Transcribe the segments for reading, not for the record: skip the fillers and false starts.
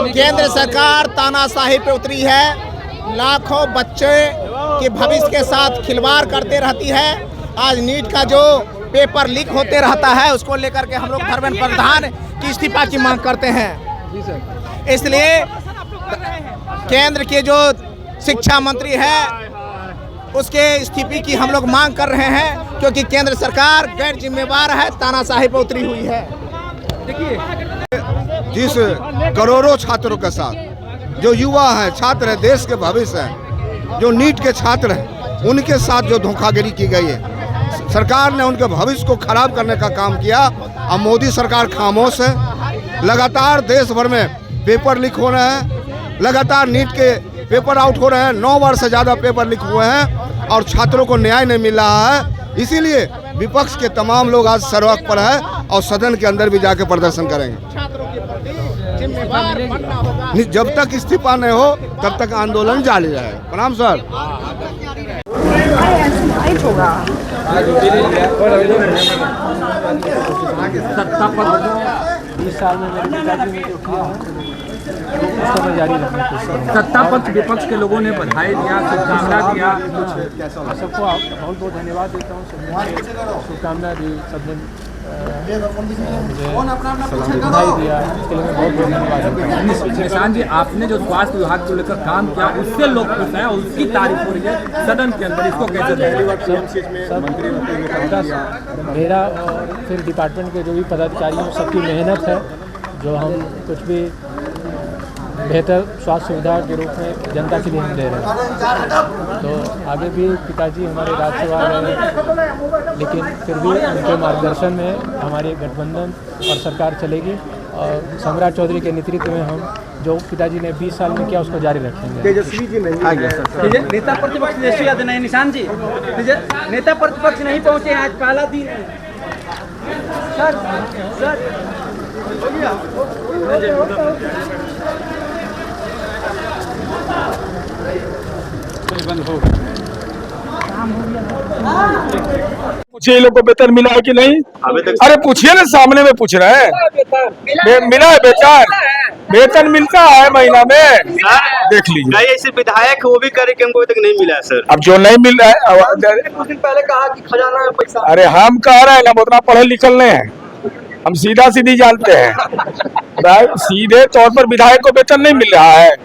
केंद्र सरकार तानाशाही पे उतरी है, लाखों बच्चे के भविष्य के साथ खिलवाड़ करते रहती है। आज नीट का जो पेपर लीक होते रहता है उसको लेकर के हम लोग धर्मेंद्र प्रधान की इस्तीफा की मांग करते हैं। इसलिए केंद्र के जो शिक्षा मंत्री है उसके इस्तीफे की हम लोग मांग कर रहे हैं, क्योंकि केंद्र सरकार गैर जिम्मेवार है, तानाशाही पर उतरी हुई है। जिस करोड़ों छात्रों के साथ जो युवा है, छात्र है, देश के भविष्य है, जो नीट के छात्र हैं, उनके साथ जो धोखाधड़ी की गई है, सरकार ने उनके भविष्य को खराब करने का काम किया। अब मोदी सरकार खामोश है। लगातार देश भर में पेपर लीक हो रहे हैं, लगातार नीट के पेपर आउट हो रहे हैं, 9 बार से ज़्यादा पेपर लीक हुए हैं और छात्रों को न्याय नहीं मिल रहा है। इसीलिए विपक्ष के तमाम लोग आज सड़क पर है और सदन के अंदर भी जाके प्रदर्शन करेंगे। जब तक इस्तीफा नहीं हो तब तक आंदोलन जारी रहेगा। प्रणाम सर। सत्ता पक्ष विपक्ष के लोगों ने बधाई दिया, शुभकामना दिया। सबको बहुत बहुत धन्यवाद देता हूँ। शुभकामना दी, सबने बधाई दिया, इसके लिए मैं बहुत बहुत धन्यवाद। निशान जी, आपने जो स्वास्थ्य विभाग को लेकर काम किया उससे लोग खुश हैं और उसकी तारीफ हो रही है सदन के अंदर, इसको कैसे मेरा और फिर डिपार्टमेंट के जो भी पदाधिकारियों सबकी मेहनत है, जो हम कुछ भी बेहतर स्वास्थ्य सुविधा के रूप में जनता के लिए हम दे रहे हैं। तो आगे भी पिताजी हमारे राज्यसभा रहे, लेकिन फिर भी उनके मार्गदर्शन में हमारी गठबंधन और सरकार चलेगी और सम्राट चौधरी के नेतृत्व में हम जो पिताजी ने 20 साल में किया उसको जारी रखेंगे। तेजस्वी जी नहीं, नेता प्रतिपक्ष तेजस्वी यादव नहीं, निशान जी नेता प्रतिपक्ष नहीं पहुँचे, आज पहला दिन है। सर पूछिए लोग को वेतन मिला है कि नहीं? अरे पूछिए ना, सामने में पूछ रहे हैं। मिला है वेतन मिलता है महीना में, देख लीजिए। नहीं, ऐसे विधायक वो भी करे कि हमको तक नहीं मिला है सर। अब जो नहीं मिल रहा है, कुछ दिन पहले कहा कि खजाना में पैसा। अरे हम कह रहे हैं ना, उतना पढ़े लिखल नहीं है, हम सीधा सीधी जानते हैं। सीधे तौर पर विधायक को वेतन नहीं मिल रहा है।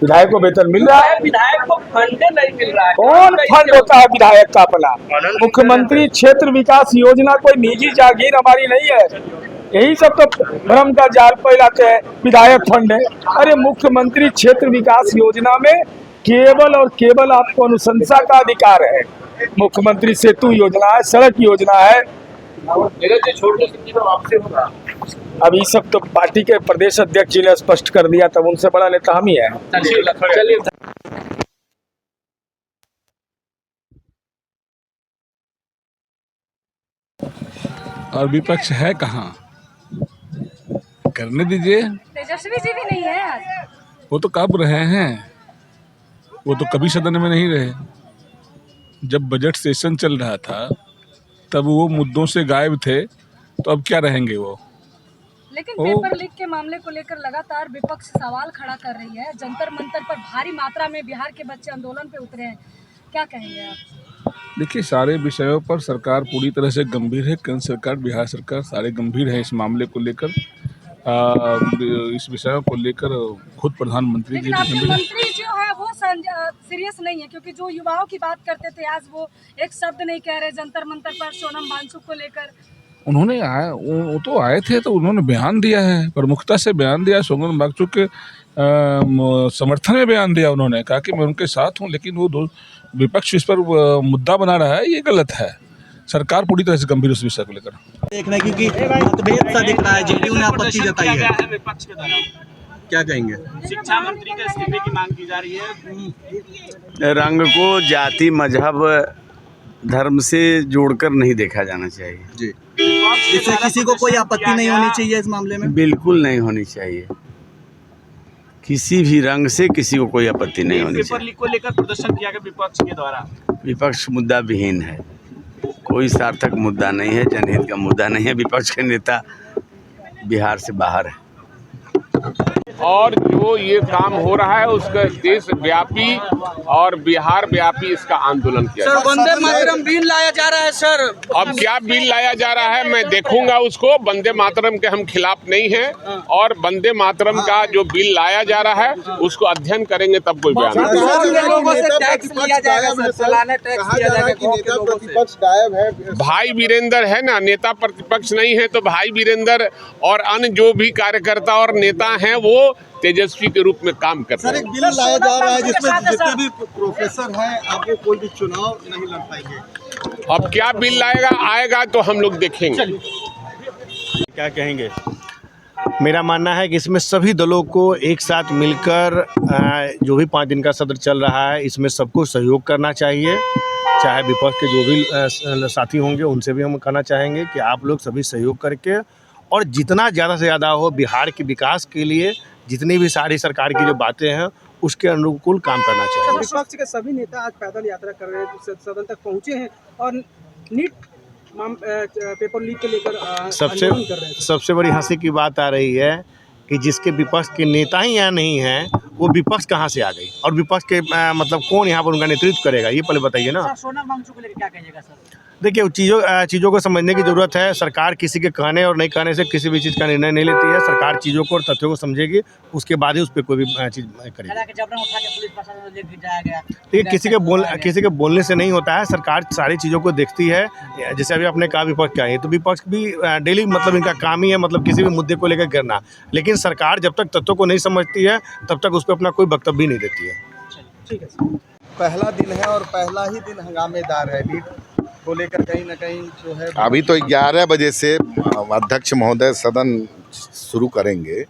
विधायक को वेतन मिल रहा है, विधायक को फंड नहीं मिल रहा है। कौन फंड होता है विधायक का अपना? मुख्यमंत्री क्षेत्र विकास योजना कोई निजी जागीर हमारी नहीं है। यही सब तो भ्रम का जाल फैलाते हैं, विधायक फंड है। अरे मुख्यमंत्री क्षेत्र विकास योजना में केवल और केवल आपको अनुशंसा का अधिकार है। मुख्यमंत्री सेतु योजना है, सड़क योजना है। अब ये सब तो पार्टी के प्रदेश अध्यक्ष जी ने स्पष्ट कर दिया, तब उनसे बड़ा नेता हम ही है। और विपक्ष है कहाँ? करने दीजिए। तेजस्वी जी भी नहीं है आज। वो तो कब रहे हैं, वो तो कभी सदन में नहीं रहे। जब बजट सेशन चल रहा था तब वो मुद्दों से गायब थे, तो अब क्या रहेंगे वो? लेकिन पेपर लीक के मामले को लेकर लगातार विपक्ष सवाल खड़ा कर रही है। जंतर मंतर पर भारी मात्रा में बिहार के बच्चे आंदोलन पे उतरे हैं, क्या कहेंगे आप? देखिए, सारे विषयों पर सरकार पूरी तरह से गंभीर है। केंद्र सरकार, बिहार सरकार सारे गंभीर है इस मामले को लेकर। इस विषयों को लेकर खुद प्रधानमंत्री जी मंत्री जो है वो सीरियस नहीं है, क्योंकि जो युवाओं की बात करते थे आज वो एक शब्द नहीं कह रहे जंतर मंतर पर सोनम वांगचुक को लेकर। उन्होंने वो तो आए थे तो उन्होंने बयान दिया है, प्रमुखता से बयान दिया। सोनम वांगचुक के समर्थन में बयान दिया। उन्होंने कहा कि मैं उनके साथ हूं, लेकिन वो विपक्ष इस पर मुद्दा बना रहा है, ये गलत है। सरकार पूरी तरह से गंभीर उस विषय को लेकर देखना, क्योंकि मतभेद सा दिख रहा है। जेडीयू ने आपत्ति जताई है विपक्ष के द्वारा, क्या कहेंगे? शिक्षा मंत्री के इस्तीफे की मांग की जा रही है। रंग को जाति, मजहब, धर्म से जोड़कर नहीं देखा जाना चाहिए जी। इससे किसी को कोई आपत्ति नहीं होनी चाहिए इस मामले में? बिल्कुल नहीं होनी चाहिए। किसी भी रंग से किसी को कोई आपत्ति नहीं होनी चाहिए। पेपर लीक को लेकर प्रदर्शन किया गया विपक्ष के द्वारा। विपक्ष मुद्दा विहीन है, कोई सार्थक मुद्दा नहीं है, जनहित का मुद्दा नहीं है। विपक्ष के नेता बिहार से बाहर है। और जो ये काम हो रहा है उसका देश व्यापी और बिहार व्यापी इसका आंदोलन किया सर, वंदे मातरम बिल लाया जा रहा है सर। अब क्या बिल लाया जा रहा है मैं देखूंगा उसको। वंदे मातरम के हम खिलाफ नहीं हैं और वंदे मातरम का जो बिल लाया जा रहा है उसको अध्ययन करेंगे तब कोई बयान। भाई वीरेंद्र है ना, नेता प्रतिपक्ष नहीं है तो भाई वीरेंद्र और अन्य जो भी कार्यकर्ता और नेता हैं वो तेजस्वी के रूप में काम करते हैं। सर, एक बिल लाया जा रहा है जिसमें जितने भी प्रोफेसर हैं आप वो कोई भी चुनाव नहीं लड़ पाएंगे। अब क्या बिल आएगा तो हम लोग देखेंगे। क्या कहेंगे? मेरा मानना है कि इसमें सभी दलों को एक साथ मिलकर जो भी 5 दिन का सत्र चल रहा है इसमें सबको सहयोग करना चाहिए। चाहे विपक्ष के जो भी साथी होंगे उनसे भी हम कहना चाहेंगे कि आप लोग सभी सहयोग करके और जितना ज़्यादा से ज़्यादा हो बिहार के विकास के लिए जितनी भी सारी सरकार की जो बातें हैं उसके अनुकूल काम करना चाहिए। विपक्ष के सभी नेता आज पैदल यात्रा कर रहे हैं, सदन तक पहुंचे हैं और नीट पेपर लीक को लेकर सबसे बड़ी हंसी की बात आ रही है कि जिसके विपक्ष के नेता ही यहाँ नहीं हैं वो विपक्ष कहाँ से आ गई और विपक्ष के मतलब कौन यहाँ पर उनका नेतृत्व करेगा ये पहले बताइए ना। सोनम वांगचुक को लेकर क्या कहिएगा सर? देखिए चीज़ों को समझने की ज़रूरत है। सरकार किसी के कहने और नहीं कहने से किसी भी चीज़ का निर्णय नहीं लेती है। सरकार चीज़ों को और तथ्यों को समझेगी उसके बाद ही उस पर कोई भी चीज़ करेगी। देखिए किसी के बोलने से नहीं होता है। सरकार सारी चीज़ों को देखती है। जैसे अभी आपने कहा विपक्ष क्या है तो विपक्ष भी डेली मतलब इनका काम ही है मतलब किसी भी मुद्दे को लेकर गिरना। लेकिन सरकार जब तक तथ्यों को नहीं समझती है तब तक उस पर अपना कोई वक्तव्य भी नहीं देती है। ठीक है। पहला दिन है और पहला ही दिन हंगामेदार है। नीट को लेकर कहीं ना कहीं जो है अभी तो 11 बजे से अध्यक्ष महोदय सदन शुरू करेंगे।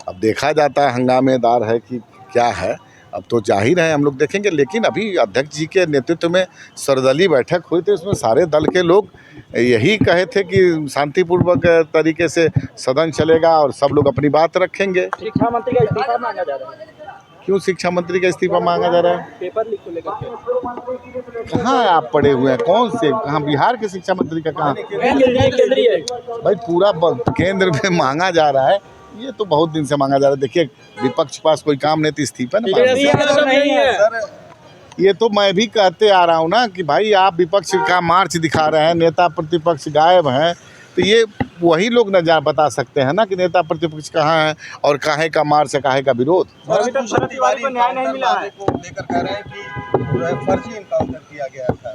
अब देखा जाता है हंगामेदार है कि क्या है। अब तो जाहिर है हम लोग देखेंगे। लेकिन अभी अध्यक्ष जी के नेतृत्व में सर्वदलीय बैठक हुई थी। उसमें सारे दल के लोग यही कहे थे कि शांतिपूर्वक तरीके से सदन चलेगा और सब लोग अपनी बात रखेंगे। शिक्षा मंत्री का इस्तीफा मांगा जा रहा है। क्यों शिक्षा मंत्री का इस्तीफा मांगा जा रहा है? पेपर लीक को लेकर कहाँ आप पढ़े हुए हैं? कौन से कहाँ? बिहार के शिक्षा मंत्री का कहाँ? केंद्रीय भाई पूरा केंद्र में मांगा जा रहा है। ये तो बहुत दिन से मांगा जा रहा है। देखिए विपक्ष के पास कोई काम नहीं तो इस्तीफा नहीं है। ये तो मैं भी कहते आ रहा हूँ ना कि भाई आप विपक्ष का मार्च दिखा रहे हैं, नेता प्रतिपक्ष गायब हैं। तो ये वही लोग न बता सकते हैं ना कि नेता प्रतिपक्ष कहाँ है और काहे का मार्च है काहे का विरोध। अभी तक शरद तिवारी को न्याय नहीं मिला है को लेकर कह रहे हैं कि जो है फर्जी इनकाउंटर किया गया था।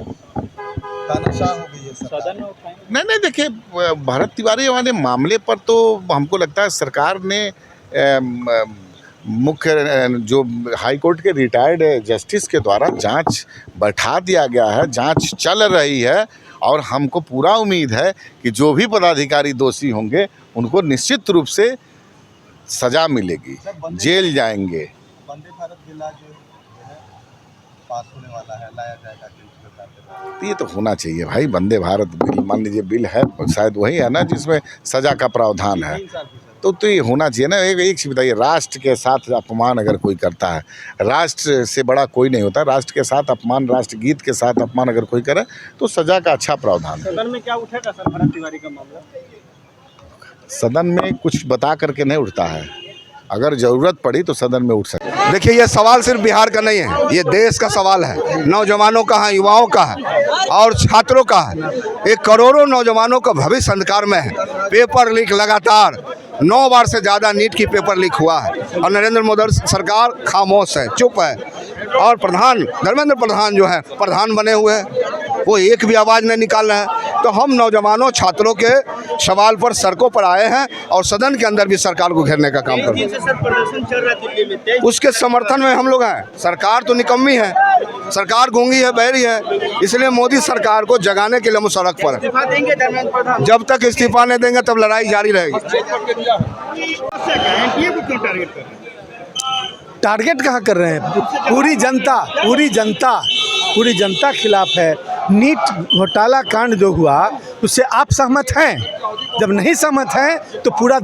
तानाशाह हो गई है सदन में। नहीं देखिए भरत तिवारी वाले मामले पर तो हमको लगता है सरकार ने मुख्य जो हाई कोर्ट के रिटायर्ड जस्टिस के द्वारा जांच बैठा दिया गया है। जांच चल रही है और हमको पूरा उम्मीद है कि जो भी पदाधिकारी दोषी होंगे उनको निश्चित रूप से सजा मिलेगी, जेल जाएंगे। वंदे भारत बिल जो है पास होने वाला है, लाया जाएगा। तो ये तो होना चाहिए भाई। वंदे भारत बिल मान लीजिए बिल है शायद वही है ना जिसमें सजा का प्रावधान है। तो ये होना चाहिए ना। एक चीज़ बताइए, राष्ट्र के साथ अपमान अगर कोई करता है, राष्ट्र से बड़ा कोई नहीं होता। राष्ट्र के साथ अपमान, राष्ट्रगीत के साथ अपमान अगर कोई करे तो सजा का अच्छा प्रावधान है। सदन में क्या उठेगा सर भरत तिवारी का मामला? सदन में कुछ बता करके नहीं उठता है। अगर ज़रूरत पड़ी तो सदन में उठ सकते हैं। देखिए ये सवाल सिर्फ बिहार का नहीं है, ये देश का सवाल है। नौजवानों का है, युवाओं का है और छात्रों का है। एक करोड़ों नौजवानों का भविष्य अंधकार में है। पेपर लीक लगातार 9 बार से ज़्यादा नीट की पेपर लीक हुआ है और नरेंद्र मोदी सरकार खामोश है, चुप है। और प्रधान धर्मेंद्र प्रधान जो है प्रधान बने हुए हैं, वो एक भी आवाज़ नहीं निकाल रहे हैं। तो हम नौजवानों छात्रों के सवाल पर सड़कों पर आए हैं और सदन के अंदर भी सरकार को घेरने का काम कर रहे हैं। उसके समर्थन में हम लोग हैं। सरकार तो निकम्मी है, सरकार गूंगी है, बहरी है। इसलिए मोदी सरकार को जगाने के लिए हम सड़क पर हैं। जब तक इस्तीफा नहीं देंगे तब लड़ाई जारी रहेगी। टारगेट कहाँ कर रहे हैं? पूरी जनता खिलाफ है। नीट घोटाला कांड जो हुआ उससे आप सहमत हैं? जब नहीं सहमत हैं तो पूरे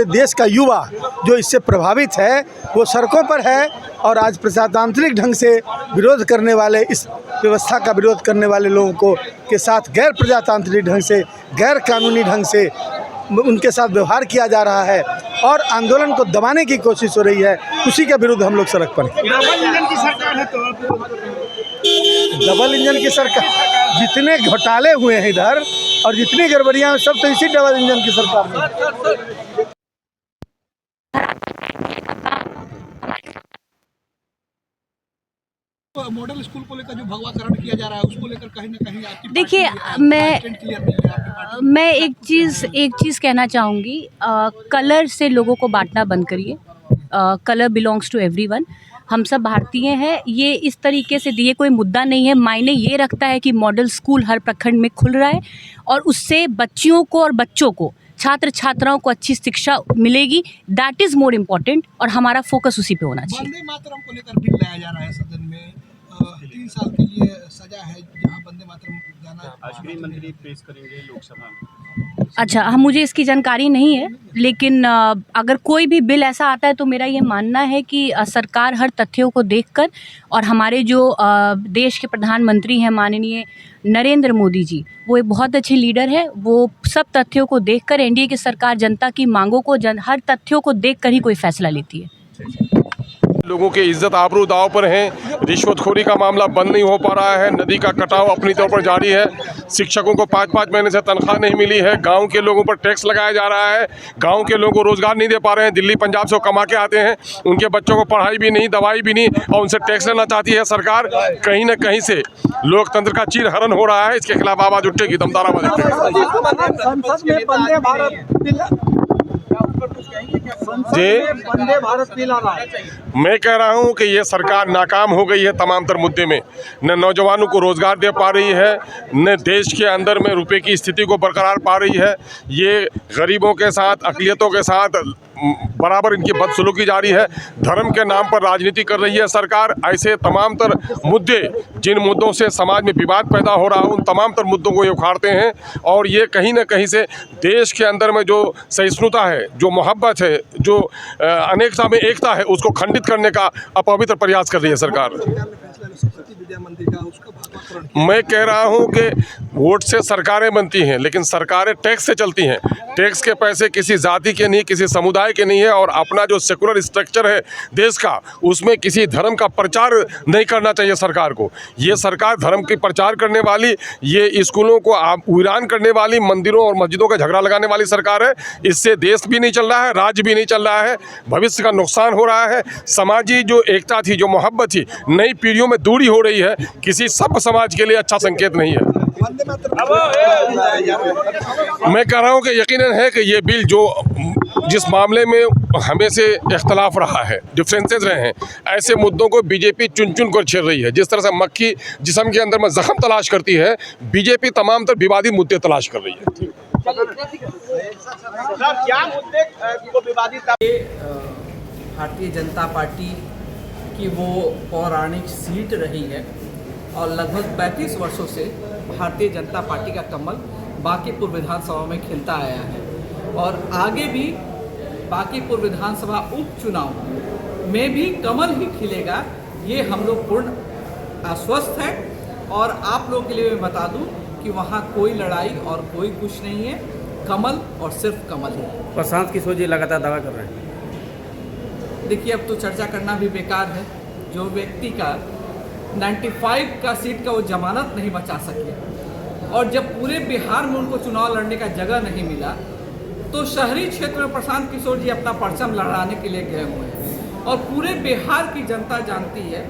देश का युवा जो इससे प्रभावित है वो सड़कों पर है। और आज प्रजातांत्रिक ढंग से विरोध करने वाले, इस व्यवस्था का विरोध करने वाले लोगों को के साथ गैर प्रजातांत्रिक ढंग से, गैर कानूनी ढंग से उनके साथ व्यवहार किया जा रहा है। और आंदोलन को दबाने की कोशिश हो रही है, उसी के विरुद्ध हम लोग सड़क पर हैं। डबल इंजन की सरकार है तो डबल इंजन की सरकार, जितने घोटाले हुए हैं इधर और जितनी गड़बड़ियाँ हैं, सब तो इसी डबल इंजन की सरकार में। मॉडल स्कूल को लेकर जो भगवाकरण किया जा रहा है, उसको लेकर कहीं ना कहीं आपकी देखिए, मैं एक चीज़ कहना चाहूँगी, कलर से लोगों को बांटना बंद करिए। Colour belongs to everyone. हम सब भारतीय हैं। ये इस तरीके से दिए कोई मुद्दा नहीं है। मायने ये रखता है कि मॉडल स्कूल हर प्रखंड में खुल रहा है और उससे बच्चियों को और बच्चों को, छात्र छात्राओं को अच्छी शिक्षा मिलेगी। दैट इज़ मोर इम्पॉर्टेंट और हमारा फोकस उसी पे होना चाहिए। वंदे मातरम को लेकर बिल लाया जा रहा है सदन में, 3 साल के लिए सजा है जहां वंदे मातरम गाना आज गृह मंत्री पेश करेंगे लोकसभा में। अच्छा, मुझे इसकी जानकारी नहीं है, लेकिन अगर कोई भी बिल ऐसा आता है तो मेरा ये मानना है कि सरकार हर तथ्यों को देखकर, और हमारे जो देश के प्रधानमंत्री हैं माननीय नरेंद्र मोदी जी, वो एक बहुत अच्छे लीडर है। वो सब तथ्यों को देखकर, एनडीए की सरकार जनता की मांगों को, हर तथ्यों को देखकर ही कोई फैसला लेती है। लोगों की इज्जत आबरू दाव पर हैं। रिश्वतखोरी का मामला बंद नहीं हो पा रहा है। नदी का कटाव अपनी तौर पर जारी है। शिक्षकों को 5-5 महीने से तनख्वाह नहीं मिली है। गांव के लोगों पर टैक्स लगाया जा रहा है। गांव के लोगों को रोजगार नहीं दे पा रहे हैं। दिल्ली पंजाब से कमा के आते हैं, उनके बच्चों को पढ़ाई भी नहीं, दवाई भी नहीं, और उनसे टैक्स लेना चाहती है सरकार। कहीं न कहीं से लोकतंत्र का चीरहरण हो रहा है। इसके खिलाफ आवाज़ उठेगी, दमदार आवाज़ वंदे भारत बिल आ रहा है। मैं कह रहा हूं कि ये सरकार नाकाम हो गई है तमाम तर मुद्दे में। न नौजवानों को रोजगार दे पा रही है, न देश के अंदर में रुपए की स्थिति को बरकरार पा रही है। ये गरीबों के साथ, अक़लियतों के साथ बराबर इनकी बदसलूकी जारी है। धर्म के नाम पर राजनीति कर रही है सरकार। ऐसे तमाम तर मुद्दे, जिन मुद्दों से समाज में विवाद पैदा हो रहा है, उन तमाम तर मुद्दों को ये उखाड़ते हैं। और ये कहीं ना कहीं से देश के अंदर में जो सहिष्णुता है, जो मोहब्बत है, जो अनेकता में एकता है, उसको खंडित करने का अपवित्र प्रयास कर रही है सरकार। मैं कह रहा हूं कि वोट से सरकारें बनती हैं, लेकिन सरकारें टैक्स से चलती हैं। टैक्स के पैसे किसी जाति के नहीं, किसी समुदाय के नहीं है। और अपना जो सेकुलर स्ट्रक्चर है देश का, उसमें किसी धर्म का प्रचार नहीं करना चाहिए सरकार को। ये सरकार धर्म की प्रचार करने वाली, ये स्कूलों को वीरान करने वाली, मंदिरों और मस्जिदों का झगड़ा लगाने वाली सरकार है। इससे देश भी नहीं चल रहा है, राज्य भी नहीं चल रहा है, भविष्य का नुकसान हो रहा है। समाजी जो एकता थी, जो मोहब्बत थी, नई पीढ़ियों में दूरी हो रही है। किसी सभ्य समाज के लिए अच्छा संकेत नहीं है। मैं कह रहा हूं कि यकीनन है कि ये बिल जो जिस मामले में हमें से इख्तलाफ रहा है, डिफरेंसेस रहे हैं, ऐसे मुद्दों को बीजेपी चुन चुन कर छेड़ रही है। जिस तरह से मक्खी जिस्म के अंदर में जख्म तलाश करती है, बीजेपी तमाम तर विवादित मुद्दे तलाश कर रही है। क्या मुद्दे को विवादित? भारतीय जनता पार्टी की वो पौराणिक सीट रही है और लगभग 35 वर्षों से भारतीय जनता पार्टी का कमल बांकीपुर विधानसभा में खिलता आया है और आगे भी बांकीपुर विधानसभा उपचुनाव में भी कमल ही खिलेगा। ये हम लोग पूर्ण आश्वस्त हैं। और आप लोगों के लिए मैं बता दूं कि वहाँ कोई लड़ाई और कोई कुछ नहीं है, कमल और सिर्फ कमल है। प्रशांत किशोर जी लगातार दावा कर रहे हैं। देखिए, अब तो चर्चा करना भी बेकार है। जो व्यक्ति का 95 का सीट का वो जमानत नहीं बचा सके और जब पूरे बिहार में उनको चुनाव लड़ने का जगह नहीं मिला, तो शहरी क्षेत्र में प्रशांत किशोर जी अपना परचम लहराने के लिए गए हुए हैं। और पूरे बिहार की जनता जानती है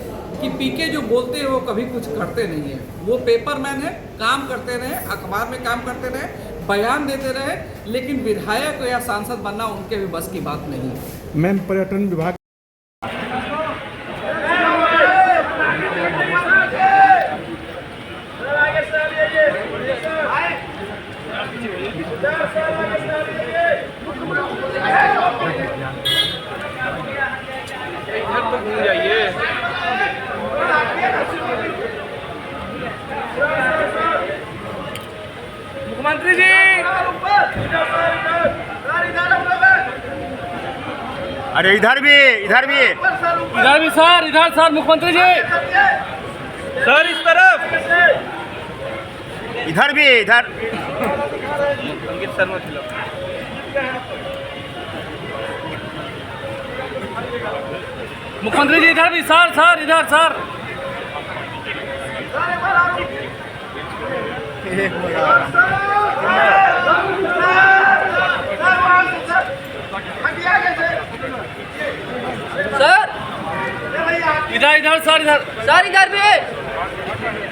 कि पीके जो बोलते हैं वो कभी कुछ करते नहीं है। वो पेपरमैन है, काम करते रहे, अखबार में काम करते रहे, बयान देते रहे, लेकिन विधायक या सांसद बनना उनके भी बस की बात नहीं है। मैम, पर्यटन विभाग मुख्यमंत्री जी, अरे इधर भी सर मुख्यमंत्री जी, सर इस तरफ, इधर अंकित शर्मा। मुख्यमंत्री जी इधर भी सर इधर सर। सर इधर सर इधर भी